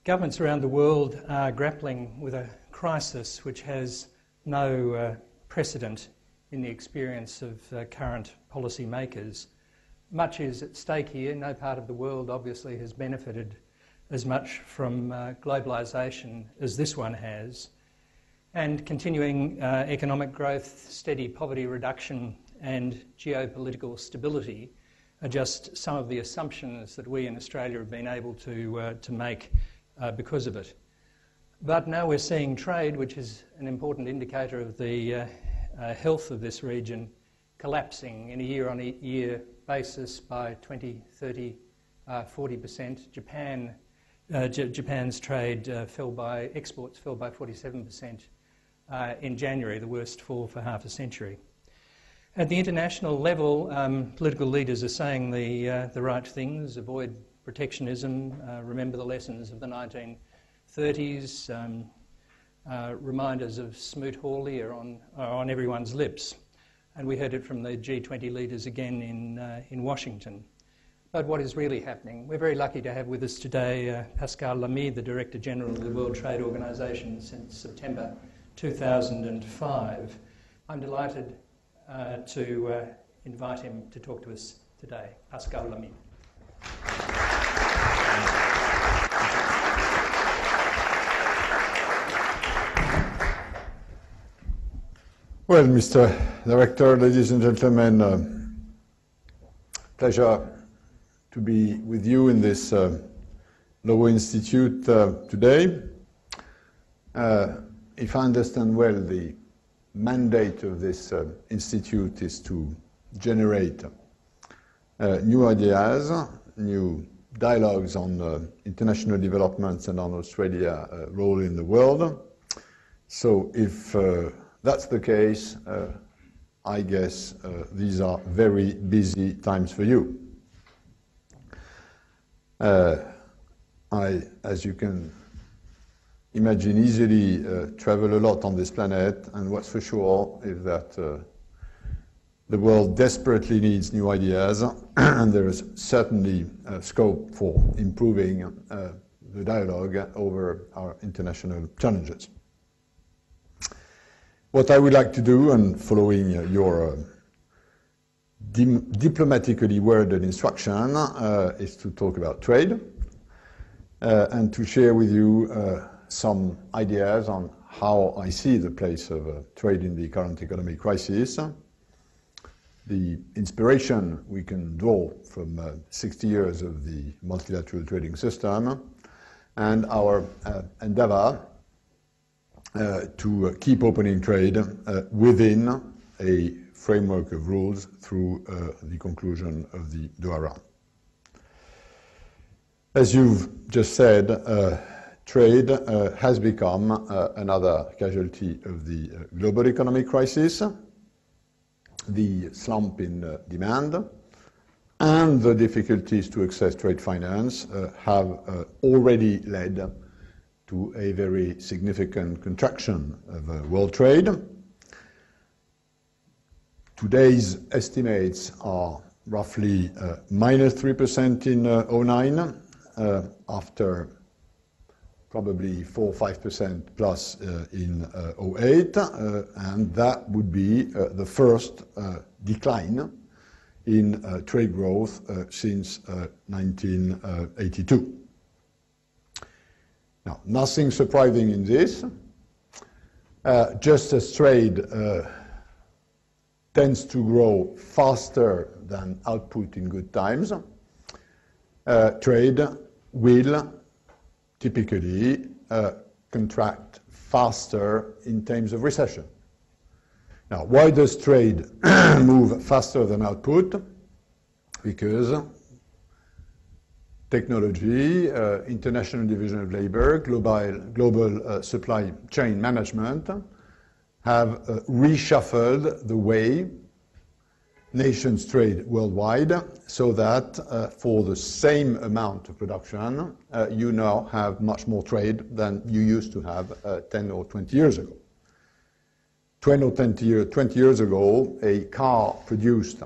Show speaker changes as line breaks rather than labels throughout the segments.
Governments around the world are grappling with a crisis which has no precedent in the experience of current policy makers. Much is at stake here. No part of the world obviously has benefited as much from globalisation as this one has. And continuing economic growth, steady poverty reduction and geopolitical stability are just some of the assumptions that we in Australia have been able to make because of it. But now we're seeing trade, which is an important indicator of the health of this region, collapsing in a year-on-year basis by 20, 30, 40%. Japan's trade exports fell by 47% in January, the worst fall for half a century. At the international level, political leaders are saying the right things: avoid protectionism, remember the lessons of the 1930s, reminders of Smoot-Hawley are on everyone's lips. And we heard it from the G20 leaders again in Washington. But what is really happening? We're very lucky to have with us today Pascal Lamy, the Director-General of the World Trade Organization since September 2005. I'm delighted to invite him to talk to us today. Pascal Lamy.
Well, Mr. Director, ladies and gentlemen, pleasure to be with you in this Lowy Institute today. If I understand well, the mandate of this institute is to generate new ideas, new dialogues on international developments and on Australia's role in the world. So if that's the case, I guess these are very busy times for you. I, as you can imagine easily, travel a lot on this planet, and what's for sure is that the world desperately needs new ideas, and there is certainly scope for improving the dialogue over our international challenges. What I would like to do, and following your diplomatically worded instruction, is to talk about trade and to share with you some ideas on how I see the place of trade in the current economic crisis, the inspiration we can draw from 60 years of the multilateral trading system, and our endeavor to keep opening trade within a framework of rules through the conclusion of the Doha round. As you've just said, trade has become another casualty of the global economic crisis. The slump in demand and the difficulties to access trade finance have already led to a very significant contraction of world trade. Today's estimates are roughly minus 3% in 2009, after probably 4 or 5% plus in 2008, and that would be the first decline in trade growth since 1982. Now, nothing surprising in this. Just as trade tends to grow faster than output in good times, trade will typically contract faster in times of recession. Now, why does trade move faster than output? Because technology, international division of labor, global supply chain management have reshuffled the way nations trade worldwide, so that for the same amount of production, you now have much more trade than you used to have 10 or 20 years ago. 20 or 20 years ago, a car produced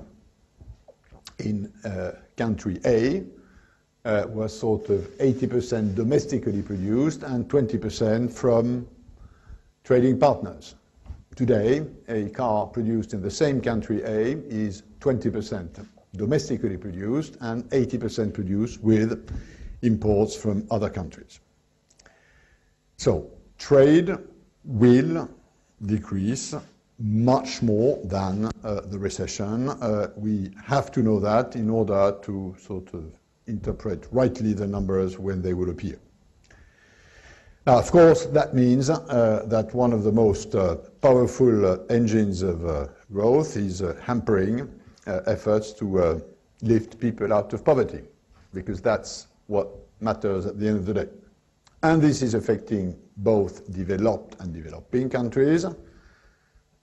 in country A was sort of 80% domestically produced and 20% from trading partners. Today, a car produced in the same country A is 20% domestically produced and 80% produced with imports from other countries. So trade will decrease much more than the recession. We have to know that in order to sort of interpret rightly the numbers when they will appear. Now, of course, that means that one of the most powerful engines of growth is hampering efforts to lift people out of poverty, because that's what matters at the end of the day. And this is affecting both developed and developing countries.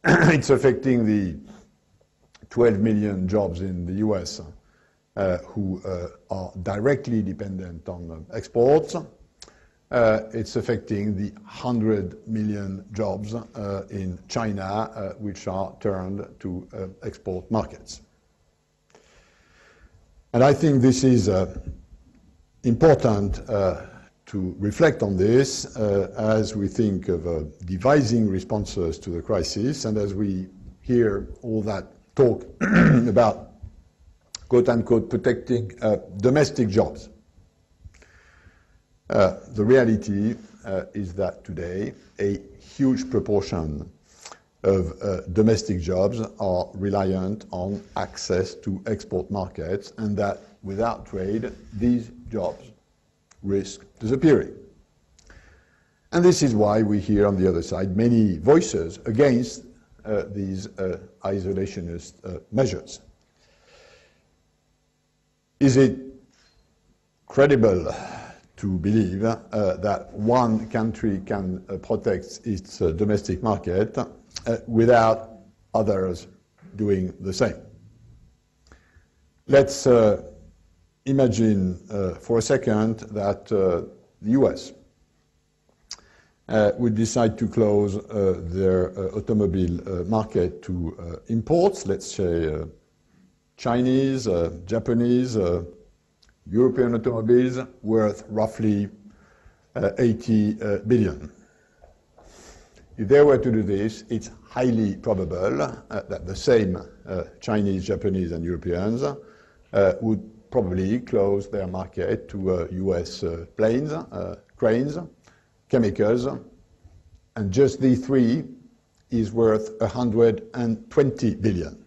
It's affecting the 12 million jobs in the US who are directly dependent on exports. It's affecting the 100 million jobs in China, which are turned to export markets. And I think this is important to reflect on this as we think of devising responses to the crisis, and as we hear all that talk about quote-unquote protecting domestic jobs. The reality is that today a huge proportion of domestic jobs are reliant on access to export markets, and that without trade, these jobs risk disappearing. And this is why we hear on the other side many voices against these isolationist measures. Is it credible to believe that one country can protect its domestic market without others doing the same? Let's imagine for a second that the US would decide to close their automobile market to imports, let's say Chinese, Japanese, European automobiles worth roughly 80 billion. If they were to do this, it's highly probable that the same Chinese, Japanese, and Europeans would probably close their market to US planes, cranes, chemicals, and just these three is worth 120 billion,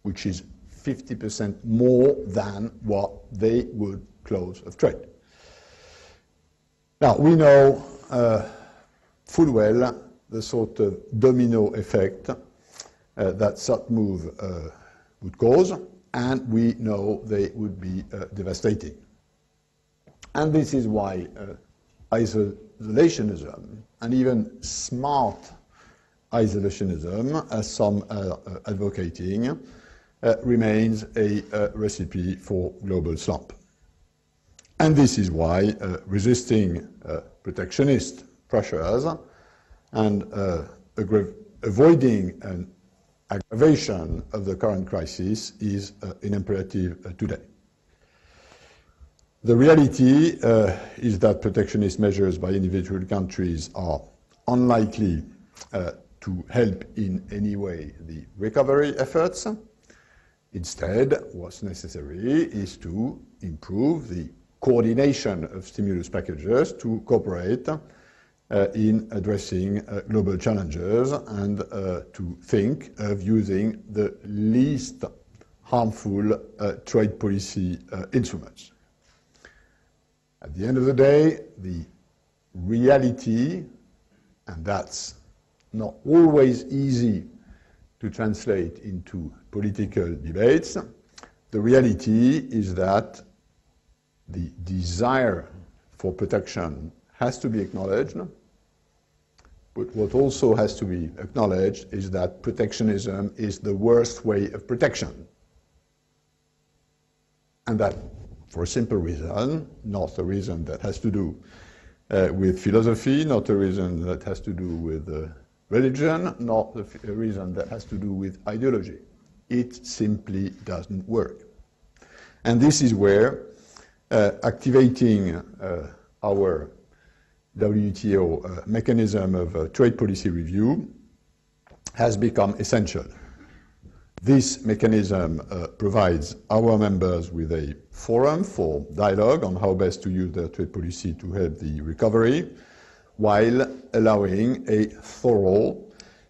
which is 50% more than what they would close of trade. Now, we know full well the sort of domino effect that such move would cause, and we know they would be devastating. And this is why isolationism, and even smart isolationism, as some are advocating, remains a recipe for global slump. And this is why resisting protectionist pressures and avoiding an aggravation of the current crisis is an imperative today. The reality is that protectionist measures by individual countries are unlikely to help in any way the recovery efforts. Instead, what's necessary is to improve the coordination of stimulus packages to cooperate in addressing global challenges and to think of using the least harmful trade policy instruments. At the end of the day, the reality, and that's not always easy to translate into political debates, the reality is that the desire for protection has to be acknowledged, but what also has to be acknowledged is that protectionism is the worst way of protection. And that for a simple reason, not a reason that has to do with philosophy, not a reason that has to do with religion, not a reason that has to do with ideology. It simply doesn't work. And this is where activating our WTO mechanism of trade policy review has become essential. This mechanism provides our members with a forum for dialogue on how best to use their trade policy to help the recovery, while allowing a thorough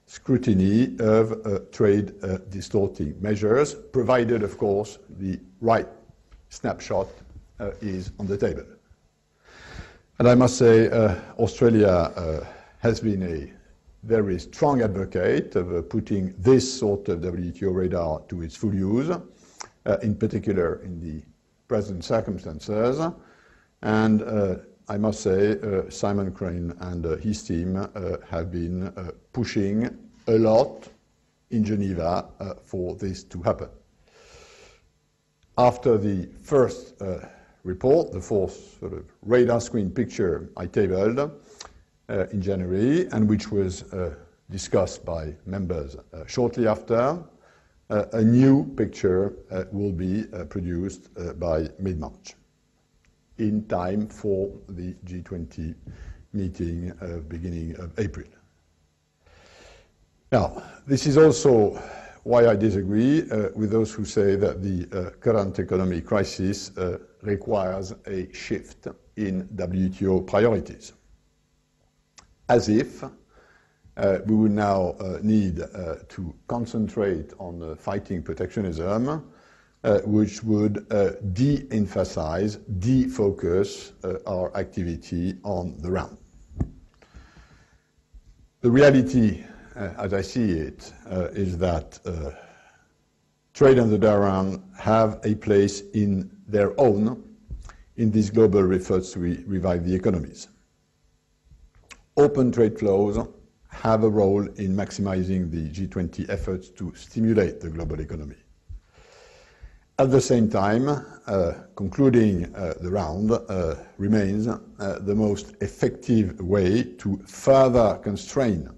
scrutiny of trade distorting measures, provided, of course, the right snapshot is on the table. And I must say, Australia has been a very strong advocate of putting this sort of WTO radar to its full use, in particular in the present circumstances. And I must say, Simon Crane and his team have been pushing a lot in Geneva for this to happen. After the first report, the fourth sort of radar screen picture I tabled in January, and which was discussed by members shortly after, a new picture will be produced by mid-March, in time for the G20 meeting beginning of April. Now, this is also why I disagree with those who say that the current economic crisis requires a shift in WTO priorities. As if we would now need to concentrate on fighting protectionism, which would de-emphasize, defocus our activity on the round. The reality, as I see it, is that trade and the round have a place in their own in these global efforts to revive the economies. Open trade flows have a role in maximizing the G20 efforts to stimulate the global economy. At the same time, concluding the round remains the most effective way to further constrain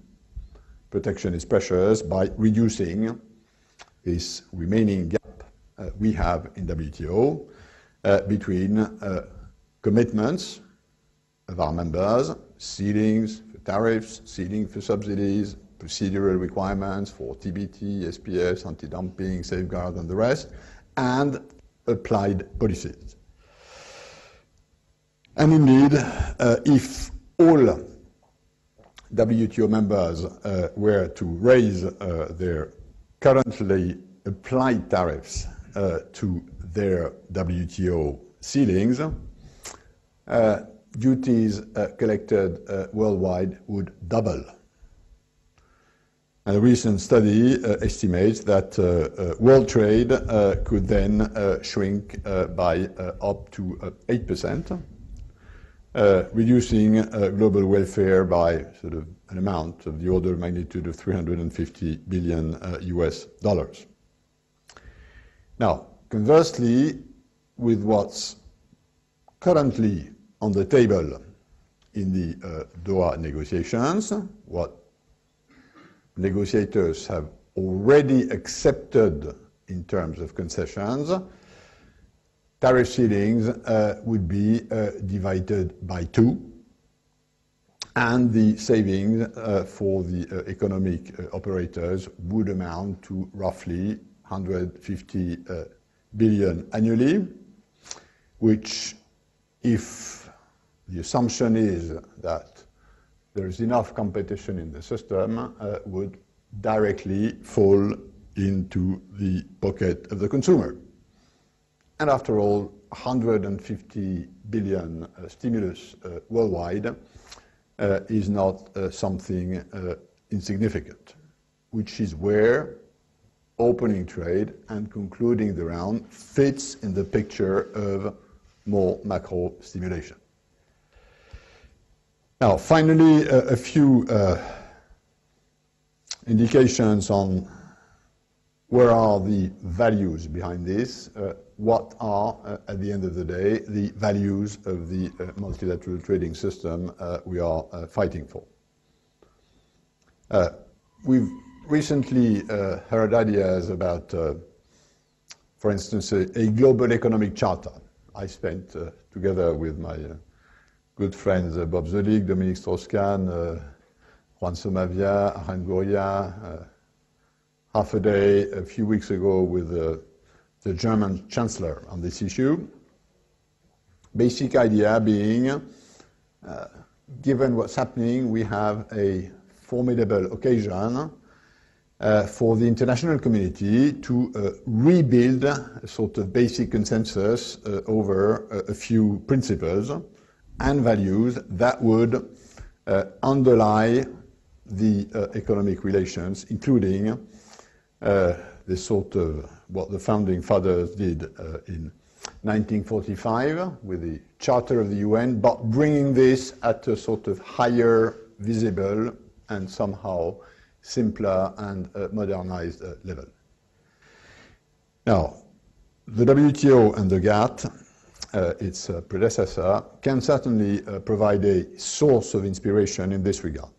protectionist pressures by reducing this remaining gap we have in WTO between commitments of our members, ceilings for tariffs, ceiling for subsidies, procedural requirements for TBT, SPS, anti-dumping, safeguard, and the rest, and applied policies. And indeed, if all WTO members were to raise their currently applied tariffs to their WTO ceilings, duties collected worldwide would double. And a recent study estimates that world trade could then shrink by up to 8%, reducing global welfare by sort of an amount of the order of magnitude of $350 billion US dollars. Now, conversely, with what's currently on the table in the Doha negotiations, what negotiators have already accepted in terms of concessions, tariff ceilings would be divided by 2, and the savings for the economic operators would amount to roughly 150 billion annually, which, if the assumption is that there is enough competition in the system, would directly fall into the pocket of the consumer. And after all, 150 billion stimulus worldwide is not something insignificant, which is where opening trade and concluding the round fits in the picture of more macro stimulation. Now, finally, a few indications on where are the values behind this. What are, at the end of the day, the values of the multilateral trading system we are fighting for? We've recently heard ideas about, for instance, a global economic charter. I spent together with my good friends Bob Zolik, Dominique Strauss-Kahn, Juan Somavia, Aran Gouria, half a day a few weeks ago with the German Chancellor on this issue. Basic idea being, given what's happening, we have a formidable occasion for the international community to rebuild a sort of basic consensus over a few principles and values that would underlie the economic relations, including this sort of what the founding fathers did in 1945 with the Charter of the UN, but bringing this at a sort of higher, visible, and somehow simpler and modernized level. Now, the WTO and the GATT, its predecessor, can certainly provide a source of inspiration in this regard.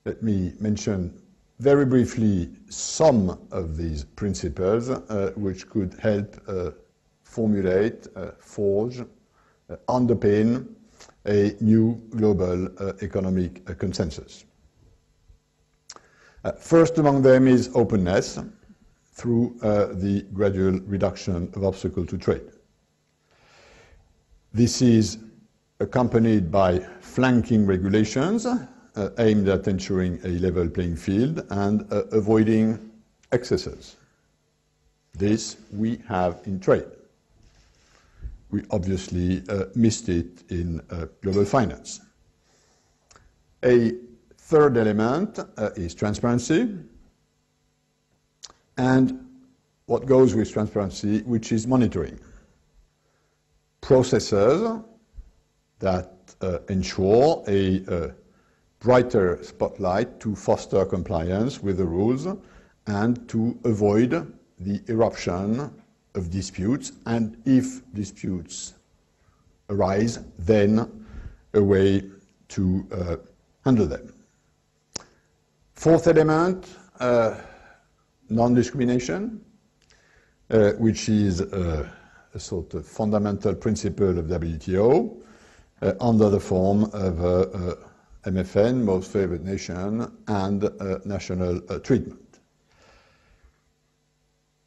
Let me mention very briefly some of these principles which could help formulate, forge, underpin a new global economic consensus. First among them is openness through the gradual reduction of obstacles to trade. This is accompanied by flanking regulations aimed at ensuring a level playing field and avoiding excesses. This we have in trade. We obviously missed it in global finance. A third element is transparency, and what goes with transparency, which is monitoring. Processes that ensure a brighter spotlight to foster compliance with the rules and to avoid the eruption of disputes, and if disputes arise, then a way to handle them. Fourth element, non-discrimination, which is a sort of fundamental principle of WTO under the form of MFN, most favored nation, and national treatment.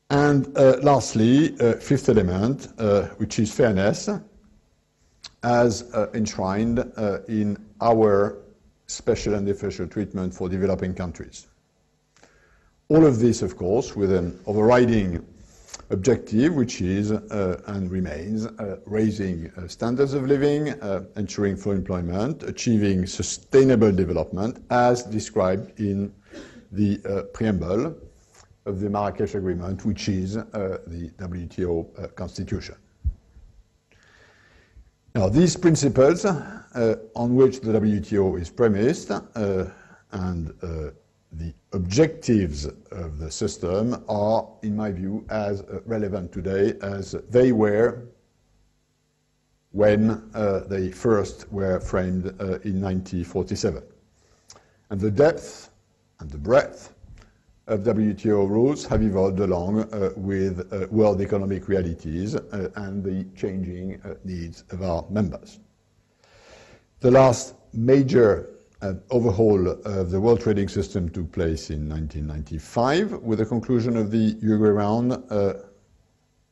And lastly, fifth element, which is fairness, as enshrined in our special and differential treatment for developing countries. All of this, of course, with an overriding objective, which is and remains raising standards of living, ensuring full employment, achieving sustainable development, as described in the preamble of the Marrakesh Agreement, which is the WTO Constitution. Now, these principles on which the WTO is premised and the objectives of the system are, in my view, as relevant today as they were when they first were framed in 1947. And the depth and the breadth of WTO rules have evolved along with world economic realities and the changing needs of our members. The last major overhaul of the world trading system took place in 1995 with the conclusion of the Uruguay round,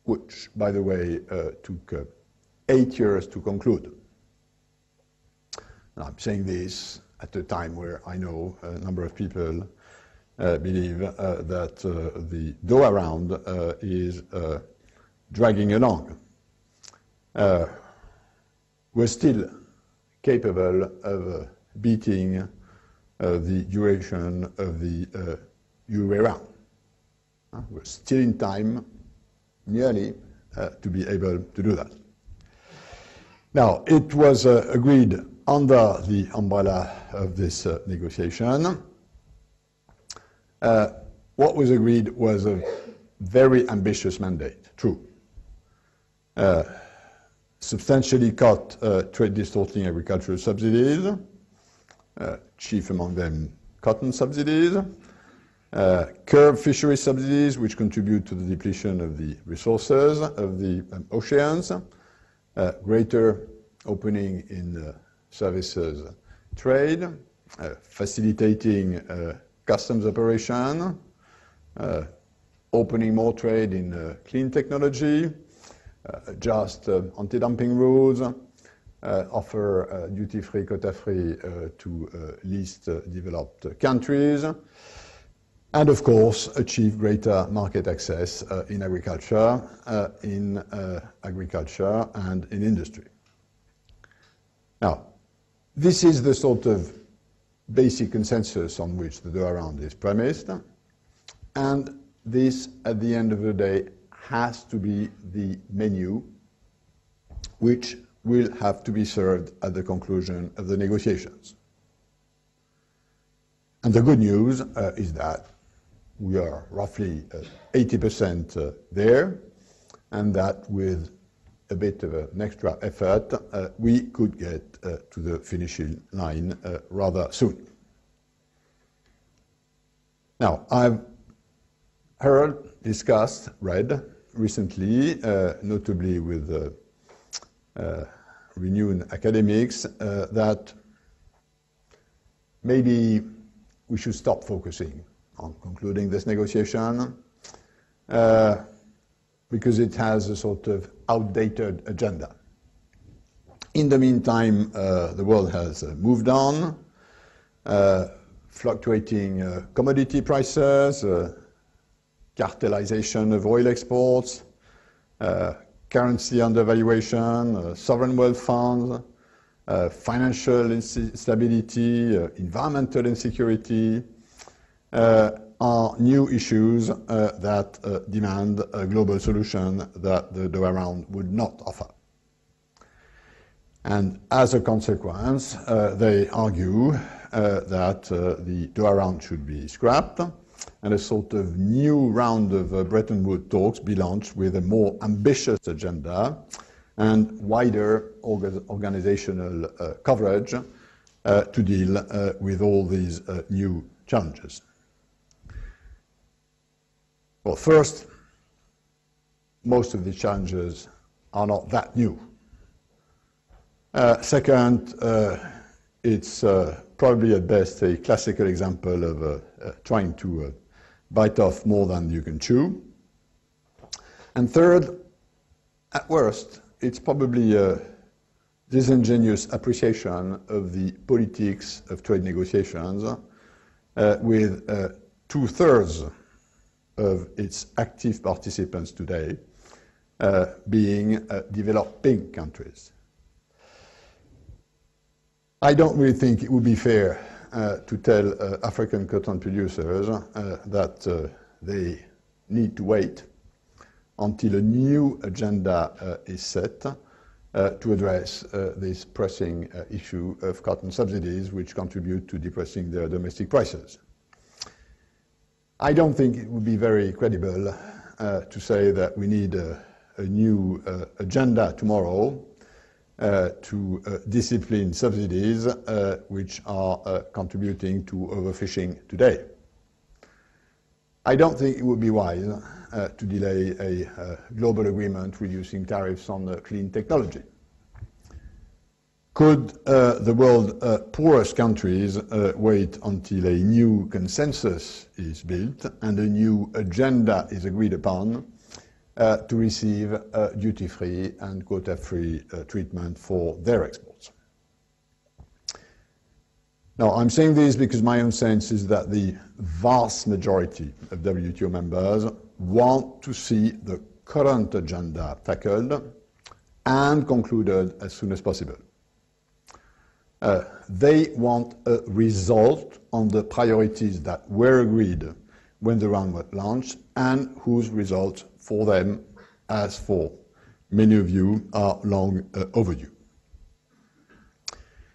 which, by the way, took 8 years to conclude. And I'm saying this at a time where I know a number of people believe that the Doha round is dragging along. We're still capable of beating the duration of the Uruguay round. We're still in time, nearly, to be able to do that. Now, it was agreed under the umbrella of this negotiation. What was agreed was a very ambitious mandate, true. Substantially cut trade distorting agricultural subsidies, chief among them cotton subsidies, curb fishery subsidies, which contribute to the depletion of the resources of the oceans, greater opening in services trade, facilitating customs operation, opening more trade in clean technology, just anti-dumping rules, offer duty-free, quota-free to least developed countries, and of course achieve greater market access in agriculture and in industry. Now, this is the sort of basic consensus on which the Doha Round is premised, and this, at the end of the day, has to be the menu which will have to be served at the conclusion of the negotiations. And the good news is that we are roughly 80% there, and that with a bit of an extra effort, we could get to the finishing line rather soon. Now, I've heard, discussed, read recently, notably with renowned academics, that maybe we should stop focusing on concluding this negotiation because it has a sort of outdated agenda. In the meantime, the world has moved on, fluctuating commodity prices, cartelization of oil exports, currency undervaluation, sovereign wealth funds, financial instability, environmental insecurity are new issues that demand a global solution that the Doha Round would not offer. And as a consequence, they argue that the Doha Round should be scrapped and a sort of new round of Bretton Woods talks be launched with a more ambitious agenda and wider organizational coverage to deal with all these new challenges. Well, first, most of the challenges are not that new. Second, it's probably at best a classical example of trying to bite off more than you can chew. And third, at worst, it's probably a disingenuous appreciation of the politics of trade negotiations with 2/3 of its active participants today being developing countries. I don't really think it would be fair to tell African cotton producers that they need to wait until a new agenda is set to address this pressing issue of cotton subsidies, which contribute to depressing their domestic prices. I don't think it would be very credible to say that we need a new agenda tomorrow to discipline subsidies which are contributing to overfishing today. I don't think it would be wise to delay a global agreement reducing tariffs on clean technology. Could the world's poorest countries wait until a new consensus is built and a new agenda is agreed upon to receive duty-free and quota-free treatment for their exports? Now, I'm saying this because my own sense is that the vast majority of WTO members want to see the current agenda tackled and concluded as soon as possible. They want a result on the priorities that were agreed when the round was launched and whose results for them, as for many of you, are long overdue.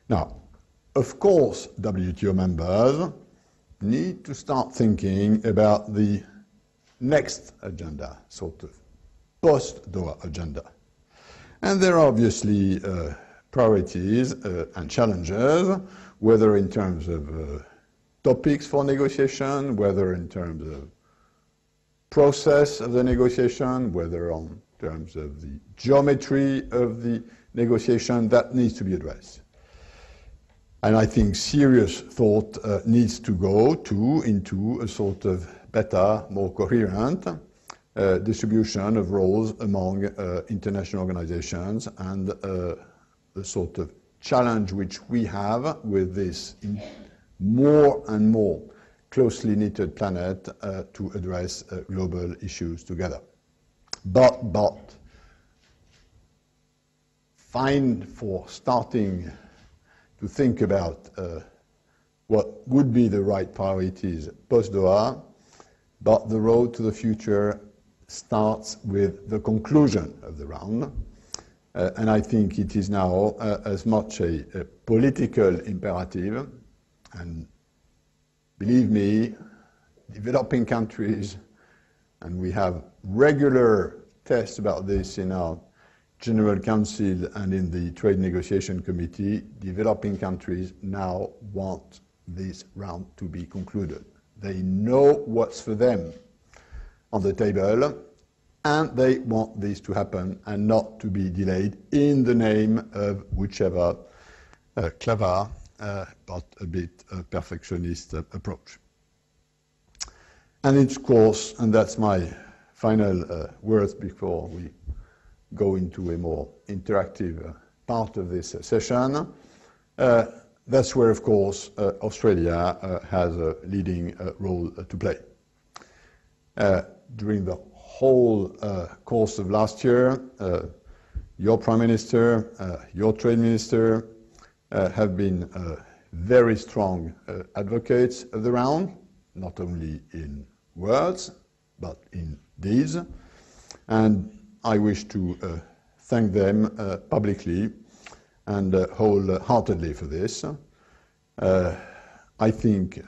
Now, of course, WTO members need to start thinking about the next agenda, sort of post-Doha agenda. And there are obviously priorities and challenges, whether in terms of topics for negotiation, whether in terms of process of the negotiation, whether in terms of the geometry of the negotiation, that needs to be addressed. And I think serious thought needs to go into a sort of better, more coherent distribution of roles among international organizations, and the sort of challenge which we have with this more and more closely knitted planet to address global issues together. But fine for starting to think about what would be the right priorities post-Doha, but the road to the future starts with the conclusion of the round. And I think it is now as much a political imperative, and believe me, developing countries, and we have regular tests about this in our General Council and in the Trade Negotiation Committee, developing countries now want this round to be concluded. They know what's for them on the table, and they want this to happen and not to be delayed in the name of whichever clever but a bit perfectionist approach. And it's, of course, and that's my final words before we go into a more interactive part of this session. That's where, of course, Australia has a leading role to play. During the whole course of last year, your Prime Minister, your Trade Minister have been very strong advocates of the round, not only in words, but in deeds. And I wish to thank them publicly and wholeheartedly for this. I think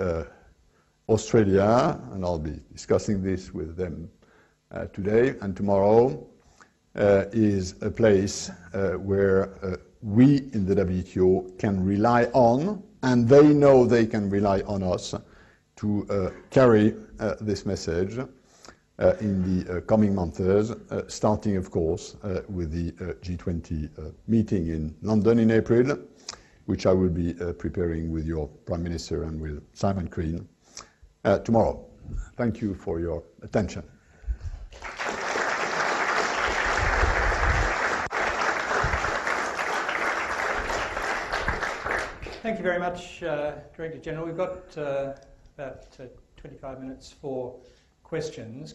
Australia, and I'll be discussing this with them today and tomorrow, is a place where we in the WTO can rely on, and they know they can rely on us to carry this message in the coming months, starting, of course, with the G20 meeting in London in April, which I will be preparing with your Prime Minister and with Simon Crean tomorrow. Thank you for your attention.
Thank you very much, Director General. We've got about 25 minutes for questions.